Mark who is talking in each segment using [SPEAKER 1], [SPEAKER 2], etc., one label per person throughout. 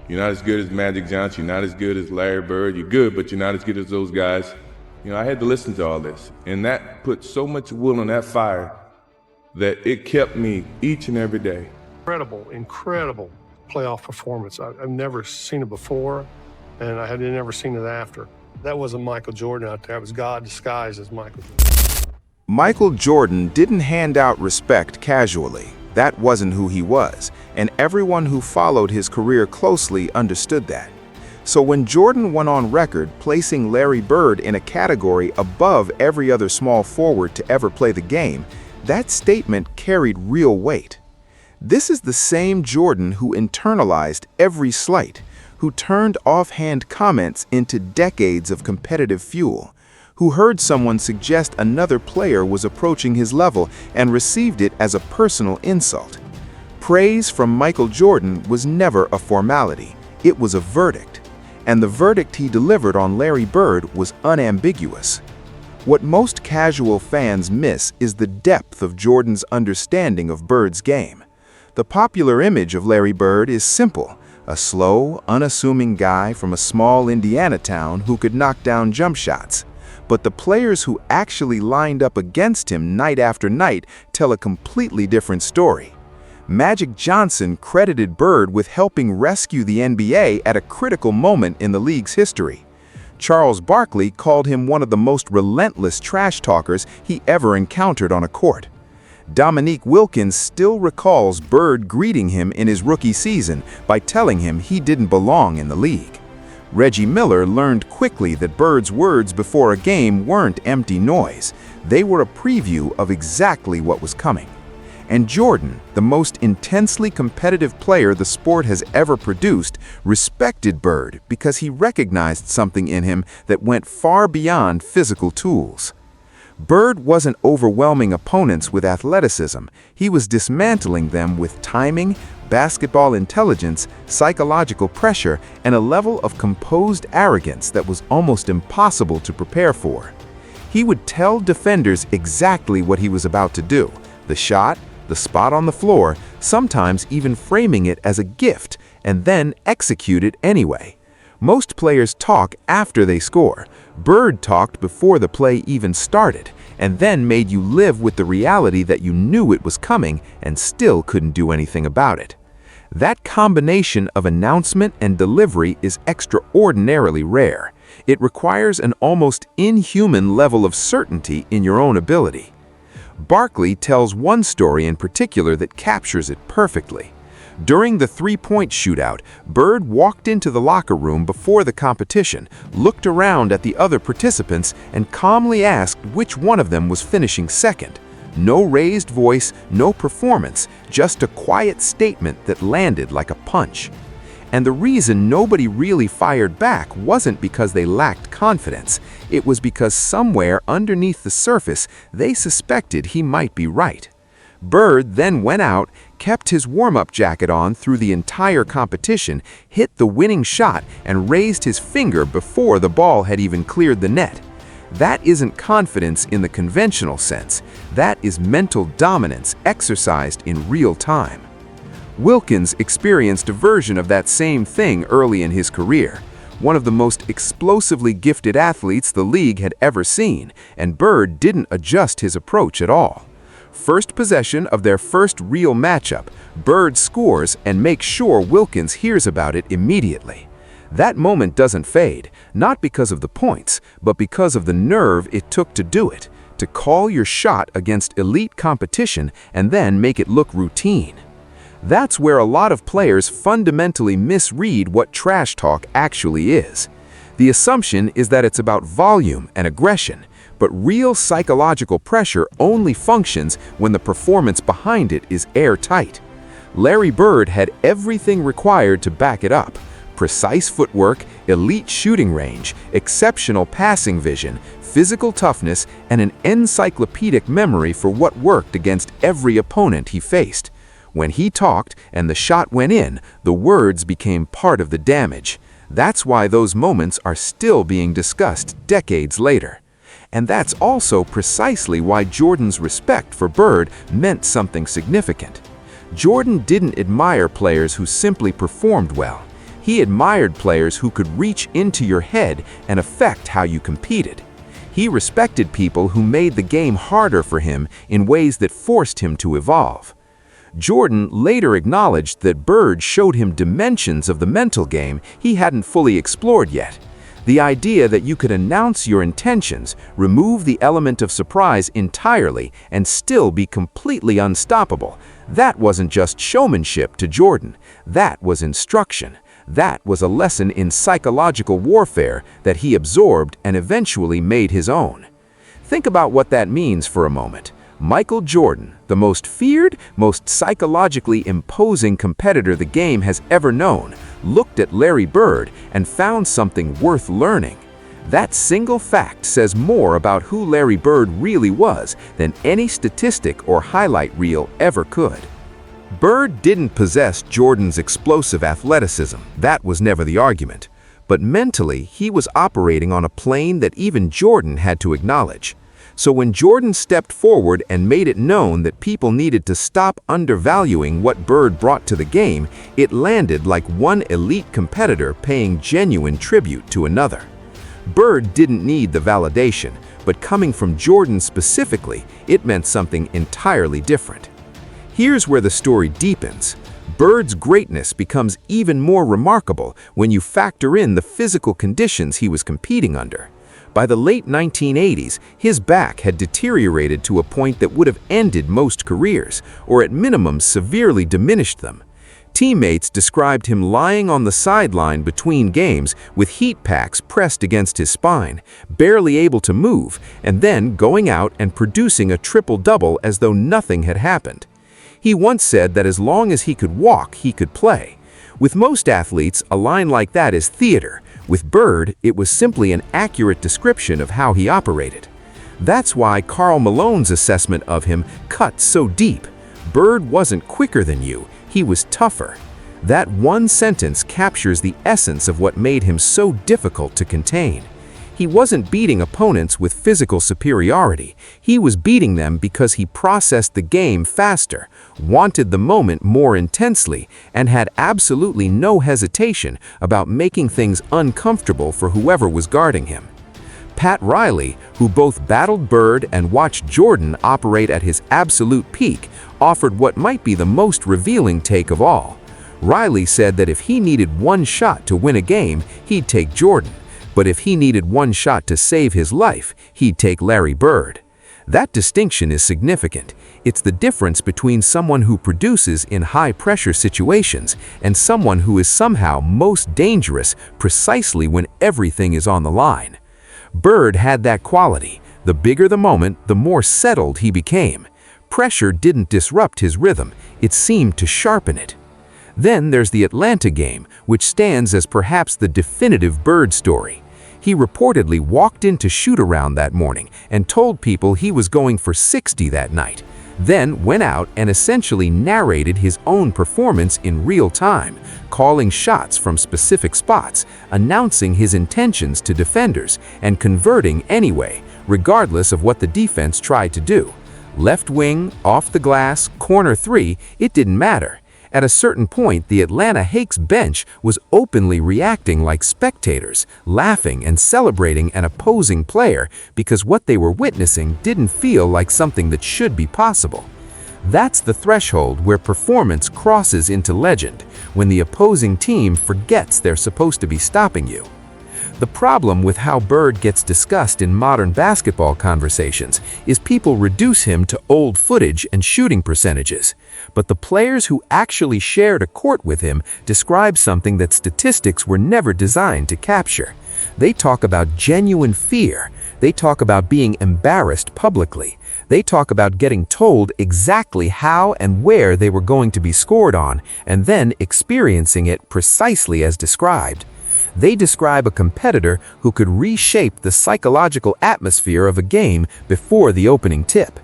[SPEAKER 1] You're not as good as Magic Johnson. You're not as good as Larry Bird. You're good, but you're not as good as those guys. I had to listen to all this. And that put so much wood on that fire that it kept me each and every day.
[SPEAKER 2] Incredible playoff performance. I've never seen it before, and I had never seen it after. That wasn't Michael Jordan out there. It was God disguised as Michael Jordan.
[SPEAKER 3] Michael Jordan didn't hand out respect casually. That wasn't who he was, and everyone who followed his career closely understood that. So when Jordan went on record placing Larry Bird in a category above every other small forward to ever play the game, that statement carried real weight. This is the same Jordan who internalized every slight, who turned offhand comments into decades of competitive fuel, who heard someone suggest another player was approaching his level and received it as a personal insult. Praise from Michael Jordan was never a formality, it was a verdict. And the verdict he delivered on Larry Bird was unambiguous. What most casual fans miss is the depth of Jordan's understanding of Bird's game. The popular image of Larry Bird is simple: a slow, unassuming guy from a small Indiana town who could knock down jump shots. But the players who actually lined up against him night after night tell a completely different story. Magic Johnson credited Bird with helping rescue the NBA at a critical moment in the league's history. Charles Barkley called him one of the most relentless trash talkers he ever encountered on a court. Dominique Wilkins still recalls Bird greeting him in his rookie season by telling him he didn't belong in the league. Reggie Miller learned quickly that Bird's words before a game weren't empty noise. They were a preview of exactly what was coming. And Jordan, the most intensely competitive player the sport has ever produced, respected Bird because he recognized something in him that went far beyond physical tools. Bird wasn't overwhelming opponents with athleticism. He was dismantling them with timing, basketball intelligence, psychological pressure, and a level of composed arrogance that was almost impossible to prepare for. He would tell defenders exactly what he was about to do: the shot, the spot on the floor, sometimes even framing it as a gift, and then execute it anyway. Most players talk after they score. Bird talked before the play even started, and then made you live with the reality that you knew it was coming and still couldn't do anything about it. That combination of announcement and delivery is extraordinarily rare. It requires an almost inhuman level of certainty in your own ability. Barkley tells one story in particular that captures it perfectly. During the three-point shootout, Bird walked into the locker room before the competition, looked around at the other participants, and calmly asked which one of them was finishing second. No raised voice, no performance, just a quiet statement that landed like a punch. And the reason nobody really fired back wasn't because they lacked confidence. It was because somewhere underneath the surface, they suspected he might be right. Bird then went out, kept his warm-up jacket on through the entire competition, hit the winning shot, and raised his finger before the ball had even cleared the net. That isn't confidence in the conventional sense. That is mental dominance exercised in real time. Wilkins experienced a version of that same thing early in his career. One of the most explosively gifted athletes the league had ever seen, and Bird didn't adjust his approach at all. First possession of their first real matchup, Bird scores and makes sure Wilkins hears about it immediately. That moment doesn't fade, not because of the points, but because of the nerve it took to do it, to call your shot against elite competition and then make it look routine. That's where a lot of players fundamentally misread what trash talk actually is. The assumption is that it's about volume and aggression, but real psychological pressure only functions when the performance behind it is airtight. Larry Bird had everything required to back it up: precise footwork, elite shooting range, exceptional passing vision, physical toughness, and an encyclopedic memory for what worked against every opponent he faced. When he talked and the shot went in, the words became part of the damage. That's why those moments are still being discussed decades later. And that's also precisely why Jordan's respect for Bird meant something significant. Jordan didn't admire players who simply performed well. He admired players who could reach into your head and affect how you competed. He respected people who made the game harder for him in ways that forced him to evolve. Jordan later acknowledged that Bird showed him dimensions of the mental game he hadn't fully explored yet. The idea that you could announce your intentions, remove the element of surprise entirely, and still be completely unstoppable, that wasn't just showmanship to Jordan. That was instruction. That was a lesson in psychological warfare that he absorbed and eventually made his own. Think about what that means for a moment. Michael Jordan, the most feared, most psychologically imposing competitor the game has ever known, looked at Larry Bird and found something worth learning. That single fact says more about who Larry Bird really was than any statistic or highlight reel ever could. Bird didn't possess Jordan's explosive athleticism. That was never the argument. But mentally, he was operating on a plane that even Jordan had to acknowledge. So when Jordan stepped forward and made it known that people needed to stop undervaluing what Bird brought to the game, it landed like one elite competitor paying genuine tribute to another. Bird didn't need the validation, but coming from Jordan specifically, it meant something entirely different. Here's where the story deepens. Bird's greatness becomes even more remarkable when you factor in the physical conditions he was competing under. By the late 1980s, his back had deteriorated to a point that would have ended most careers, or at minimum severely diminished them. Teammates described him lying on the sideline between games with heat packs pressed against his spine, barely able to move, and then going out and producing a triple-double as though nothing had happened. He once said that as long as he could walk, he could play. With most athletes, a line like that is theater. With Bird, it was simply an accurate description of how he operated. That's why Karl Malone's assessment of him cut so deep. Bird wasn't quicker than you, he was tougher. That one sentence captures the essence of what made him so difficult to contain. He wasn't beating opponents with physical superiority. He was beating them because he processed the game faster, wanted the moment more intensely, and had absolutely no hesitation about making things uncomfortable for whoever was guarding him. Pat Riley, who both battled Bird and watched Jordan operate at his absolute peak, offered what might be the most revealing take of all. Riley said that if he needed one shot to win a game, he'd take Jordan. But if he needed one shot to save his life, he'd take Larry Bird. That distinction is significant. It's the difference between someone who produces in high-pressure situations and someone who is somehow most dangerous precisely when everything is on the line. Bird had that quality. The bigger the moment, the more settled he became. Pressure didn't disrupt his rhythm, it seemed to sharpen it. Then there's the Atlanta game, which stands as perhaps the definitive Bird story. He reportedly walked into shoot-around that morning and told people he was going for 60 that night, then went out and essentially narrated his own performance in real time, calling shots from specific spots, announcing his intentions to defenders, and converting anyway, regardless of what the defense tried to do. Left wing, off the glass, corner three, it didn't matter. At a certain point, the Atlanta Hawks bench was openly reacting like spectators, laughing and celebrating an opposing player because what they were witnessing didn't feel like something that should be possible. That's the threshold where performance crosses into legend, when the opposing team forgets they're supposed to be stopping you. The problem with how Bird gets discussed in modern basketball conversations is people reduce him to old footage and shooting percentages. But the players who actually shared a court with him describe something that statistics were never designed to capture. They talk about genuine fear. They talk about being embarrassed publicly. They talk about getting told exactly how and where they were going to be scored on, and then experiencing it precisely as described. They describe a competitor who could reshape the psychological atmosphere of a game before the opening tip.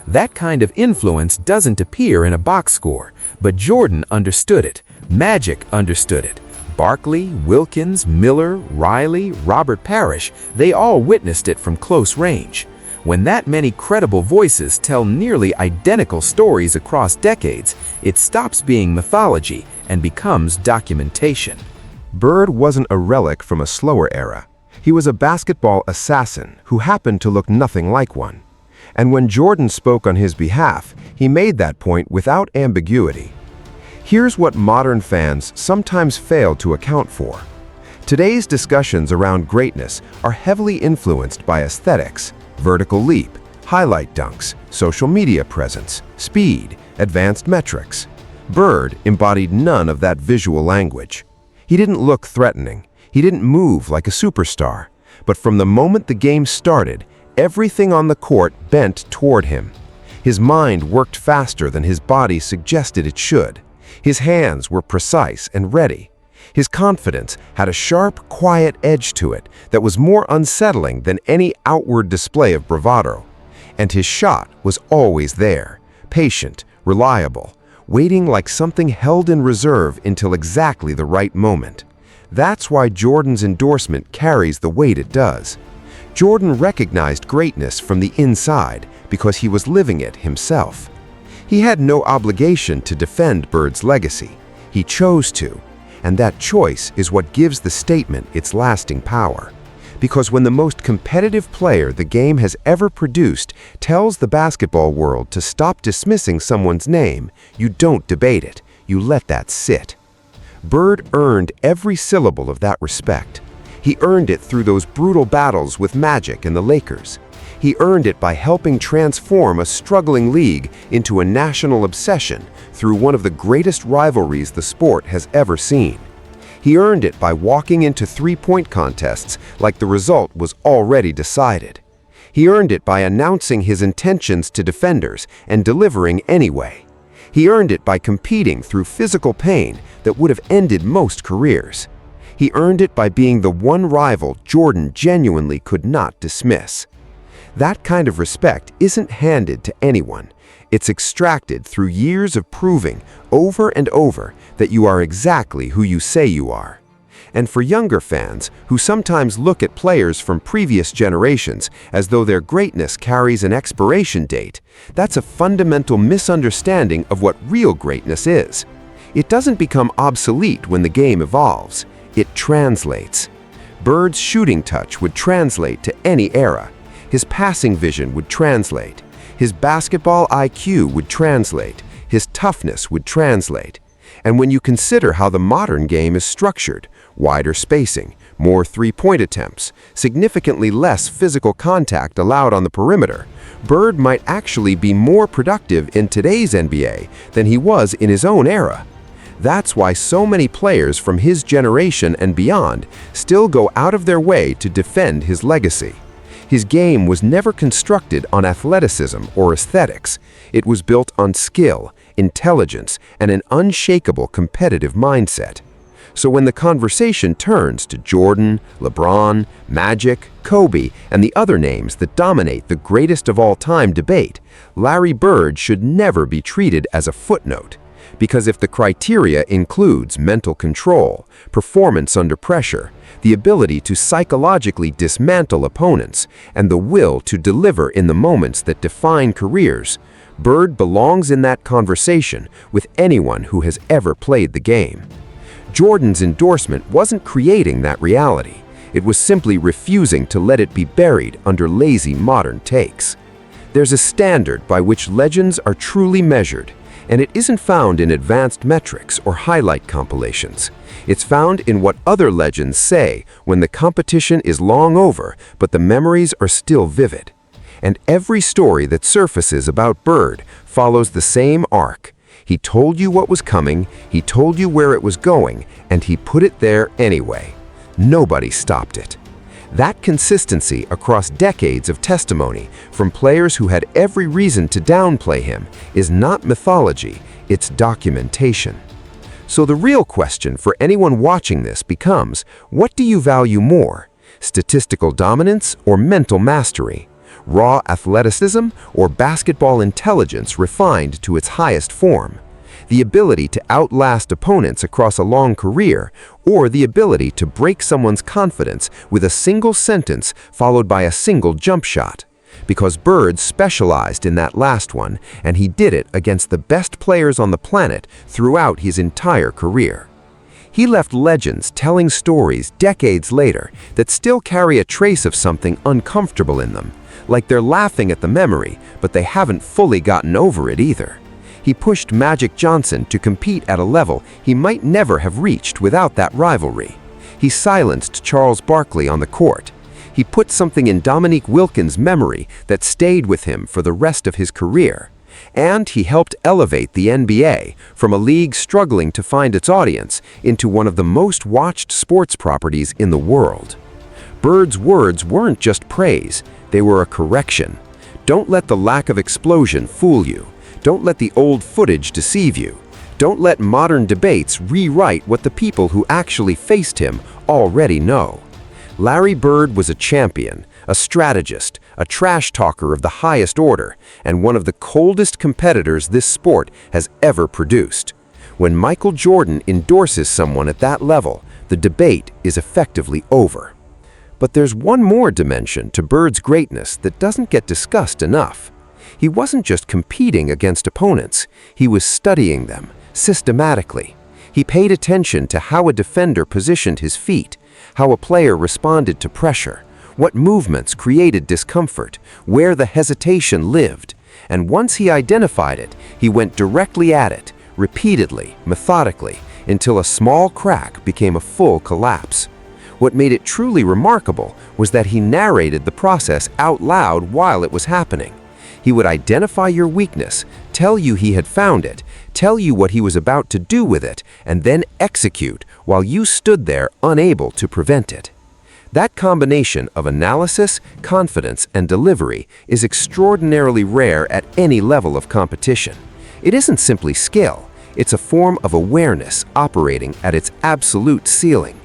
[SPEAKER 3] That kind of influence doesn't appear in a box score, but Jordan understood it. Magic understood it. Barkley, Wilkins, Miller, Riley, Robert Parrish, they all witnessed it from close range. When that many credible voices tell nearly identical stories across decades, it stops being mythology and becomes documentation.
[SPEAKER 4] Bird wasn't a relic from a slower era. He was a basketball assassin who happened to look nothing like one. And when Jordan spoke on his behalf, he made that point without ambiguity. Here's what modern fans sometimes fail to account for. Today's discussions around greatness are heavily influenced by aesthetics, vertical leap, highlight dunks, social media presence, speed, advanced metrics. Bird embodied none of that visual language. He didn't look threatening. He didn't move like a superstar. But from the moment the game started, everything on the court bent toward him. His mind worked faster than his body suggested it should. His hands were precise and ready. His confidence had a sharp, quiet edge to it that was more unsettling than any outward display of bravado. And his shot was always there, patient, reliable, waiting like something held in reserve until exactly the right moment. That's why Jordan's endorsement carries the weight it does. Jordan recognized greatness from the inside because he was living it himself. He had no obligation to defend Bird's legacy. He chose to, and that choice is what gives the statement its lasting power. Because when the most competitive player the game has ever produced tells the basketball world to stop dismissing someone's name, you don't debate it, you let that sit. Bird earned every syllable of that respect. He earned it through those brutal battles with Magic and the Lakers. He earned it by helping transform a struggling league into a national obsession through one of the greatest rivalries the sport has ever seen. He earned it by walking into three-point contests like the result was already decided. He earned it by announcing his intentions to defenders and delivering anyway. He earned it by competing through physical pain that would have ended most careers. He earned it by being the one rival Jordan genuinely could not dismiss. That kind of respect isn't handed to anyone. It's extracted through years of proving over and over that you are exactly who you say you are. And for younger fans who sometimes look at players from previous generations as though their greatness carries an expiration date, that's a fundamental misunderstanding of what real greatness is. It doesn't become obsolete when the game evolves. It translates. Bird's shooting touch would translate to any era. His passing vision would translate. His basketball IQ would translate. His toughness would translate. And when you consider how the modern game is structured, wider spacing, more three-point attempts, significantly less physical contact allowed on the perimeter, Bird might actually be more productive in today's NBA than he was in his own era. That's why so many players from his generation and beyond still go out of their way to defend his legacy. His game was never constructed on athleticism or aesthetics. It was built on skill, intelligence, and an unshakable competitive mindset. So when the conversation turns to Jordan, LeBron, Magic, Kobe, and the other names that dominate the greatest of all time debate, Larry Bird should never be treated as a footnote. Because if the criteria includes mental control, performance under pressure, the ability to psychologically dismantle opponents, and the will to deliver in the moments that define careers, Bird belongs in that conversation with anyone who has ever played the game. Jordan's endorsement wasn't creating that reality. It was simply refusing to let it be buried under lazy modern takes. There's a standard by which legends are truly measured, and it isn't found in advanced metrics or highlight compilations. It's found in what other legends say when the competition is long over, but the memories are still vivid. And every story that surfaces about Bird follows the same arc. He told you what was coming, he told you where it was going, and he put it there anyway. Nobody stopped it. That consistency across decades of testimony from players who had every reason to downplay him is not mythology, it's documentation. So the real question for anyone watching this becomes, what do you value more? Statistical dominance or mental mastery? Raw athleticism or basketball intelligence refined to its highest form? The ability to outlast opponents across a long career, or the ability to break someone's confidence with a single sentence followed by a single jump shot? Because Bird specialized in that last one, and he did it against the best players on the planet throughout his entire career. He left legends telling stories decades later that still carry a trace of something uncomfortable in them, like they're laughing at the memory, but they haven't fully gotten over it either. He pushed Magic Johnson to compete at a level he might never have reached without that rivalry. He silenced Charles Barkley on the court. He put something in Dominique Wilkins' memory that stayed with him for the rest of his career. And he helped elevate the NBA from a league struggling to find its audience into one of the most watched sports properties in the world. Bird's words weren't just praise, they were a correction. Don't let the lack of explosion fool you. Don't let the old footage deceive you. Don't let modern debates rewrite what the people who actually faced him already know. Larry Bird was a champion, a strategist, a trash talker of the highest order, and one of the coldest competitors this sport has ever produced. When Michael Jordan endorses someone at that level, the debate is effectively over. But there's one more dimension to Bird's greatness that doesn't get discussed enough. He wasn't just competing against opponents, he was studying them, systematically. He paid attention to how a defender positioned his feet, how a player responded to pressure, what movements created discomfort, where the hesitation lived. And once he identified it, he went directly at it, repeatedly, methodically, until a small crack became a full collapse. What made it truly remarkable was that he narrated the process out loud while it was happening. He would identify your weakness, tell you he had found it, tell you what he was about to do with it, and then execute while you stood there unable to prevent it. That combination of analysis, confidence, and delivery is extraordinarily rare at any level of competition. It isn't simply skill, it's a form of awareness operating at its absolute ceiling.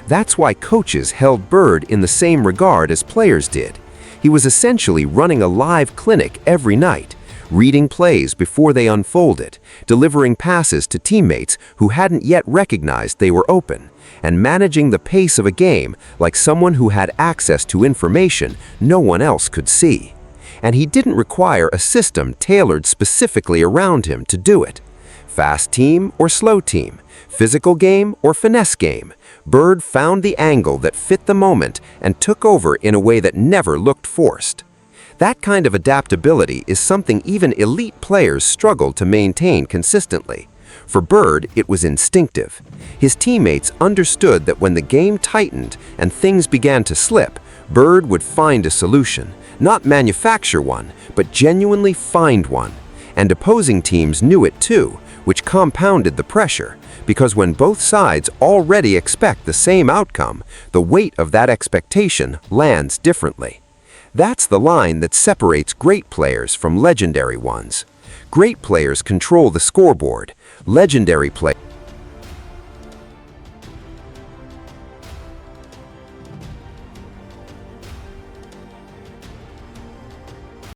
[SPEAKER 4] That's why coaches held Bird in the same regard as players did. He was essentially running a live clinic every night, reading plays before they unfolded, delivering passes to teammates who hadn't yet recognized they were open, and managing the pace of a game like someone who had access to information no one else could see. And he didn't require a system tailored specifically around him to do it. Fast team or slow team, physical game or finesse game, Bird found the angle that fit the moment and took over in a way that never looked forced. That kind of adaptability is something even elite players struggle to maintain consistently. For Bird, it was instinctive. His teammates understood that when the game tightened and things began to slip, Bird would find a solution, not manufacture one, but genuinely find one. And opposing teams knew it too, which compounded the pressure, because when both sides already expect the same outcome, the weight of that expectation lands differently. That's the line that separates great players from legendary ones. Great players control the scoreboard. Legendary players